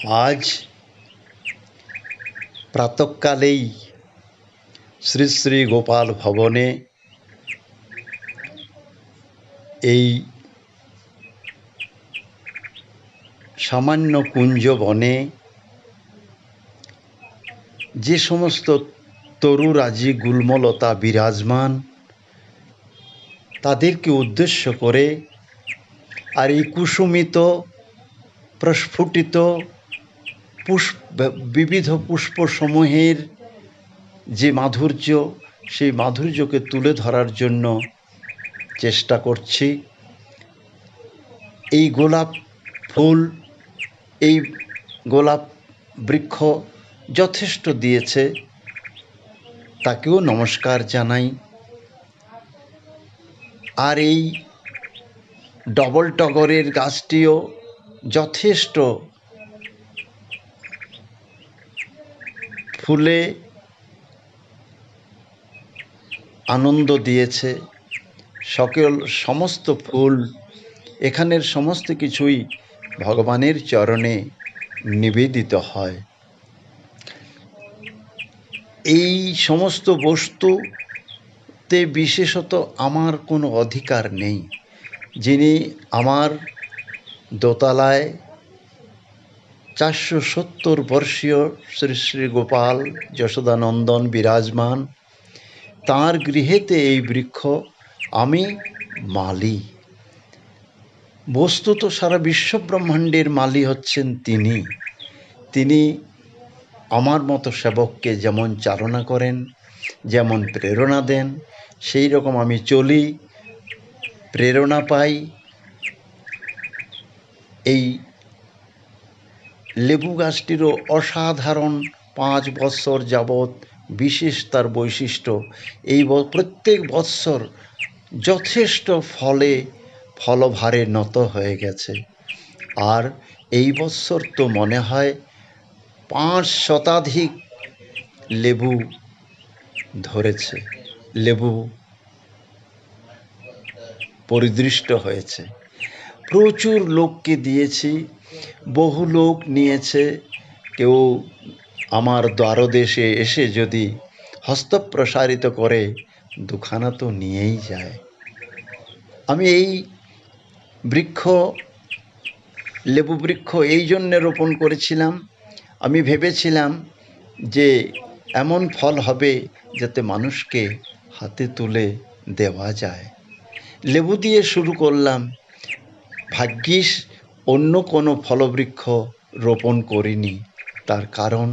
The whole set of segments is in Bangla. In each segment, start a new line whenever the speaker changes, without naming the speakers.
আজ প্রাতঃকালেই শ্রী শ্রী গোপাল ভবনে এই সামান্য কুঞ্জবনে যে সমস্ত তরুরাজি গুল্মলতা বিরাজমান তাদেরকে উদ্দেশ্য করে আর এই কুসুমিত প্রস্ফুটিত বিবিধ পুষ্পসমূহের যে মাধুর্য, সেই মাধুর্যকে তুলে ধরার জন্য চেষ্টা করছি। এই গোলাপ ফুল, এই গোলাপ বৃক্ষ যথেষ্ট দিয়েছে, তাকেও নমস্কার জানাই। আর এই ডবল টগরের গাছটিও যথেষ্ট ফুলে আনন্দ দিয়েছে। সমস্ত ফুল, এখানের সমস্ত কিছুই ভগবানের চরণে নিবেদিত হয়। এই সমস্ত বস্তুতে বিশেষত আমার কোনো অধিকার নেই। যিনি আমার দোতলায় 470 বর্ষীয় শ্রী শ্রী গোপাল যশোদানন্দন বিরাজমান, তাঁর গৃহেতে এই বৃক্ষ, আমি মালি। বস্তুত সারা বিশ্বব্রহ্মাণ্ডের মালি হচ্ছেন তিনি আমার মতো সেবককে যেমন চালনা করেন, যেমন প্রেরণা দেন, সেই রকম আমি চলি, প্রেরণা পাই। এই লেবু গাছটিরও অসাধারণ 5 বৎসর যাবৎ বিশেষ তার বৈশিষ্ট্য। এই প্রত্যেক বৎসর যথেষ্ট ফলভারে নত হয়ে গেছে। আর এই বৎসর তো মনে হয় 5 শতাধিক লেবু ধরেছে, লেবু পরিদৃষ্ট হয়েছে। প্রচুর লোককে দিয়েছি, বহু লোক নিয়েছে। কেউ আমার দ্বারদেশে এসে যদি হস্ত প্রসারিত করে, দুখানা তো নিয়েই যায়। আমি এই বৃক্ষ, লেবু বৃক্ষ এই জন্যে রোপণ করেছিলাম, আমি ভেবেছিলাম যে এমন ফল হবে যাতে মানুষকে হাতে তুলে দেওয়া যায়। লেবু দিয়ে শুরু করলাম, ভাগ্যিস অন্য কোনো ফলবৃক্ষ রোপণ করিনি। তার কারণ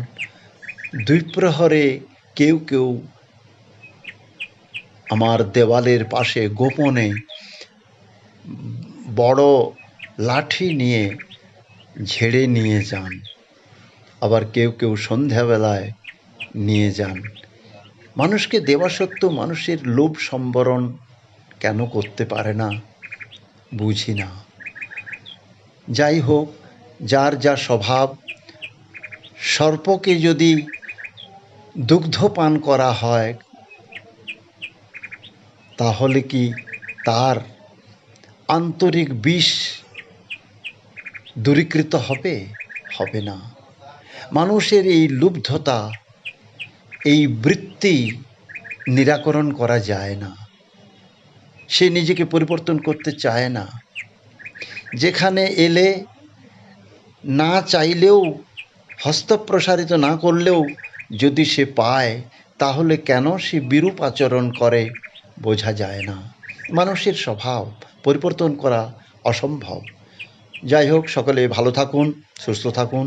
দ্বিপ্রহরে কেউ আমার দেওয়ালের পাশে গোপনে বড় লাঠি নিয়ে ঝেড়ে নিয়ে যান, আবার কেউ সন্ধ্যাবেলায় নিয়ে যান। মানুষকে দেওয়া সত্ত্বেও মানুষের লোভ সম্বরণ কেন করতে পারে না, বুঝি না। যাই হোক, যার যা স্বভাব। সর্পকে যদি দুগ্ধ পান করা হয়, তাহলে কি তার আন্তরিক বিষ দূরীকৃত হবে? হবে না। মানুষের এই লুব্ধতা, এই বৃত্তি নিরাকরণ করা যায় না। সে নিজেকে পরিবর্তন করতে চায় না। যেখানে এলে না চাইলেও, হস্ত প্রসারিত না করলেও যদি সে পায়, তাহলে কেন সে বিরূপ আচরণ করে বোঝা যায় না। মানুষের স্বভাব পরিবর্তন করা অসম্ভব। যাই হোক, সকলে ভালো থাকুন, সুস্থ থাকুন।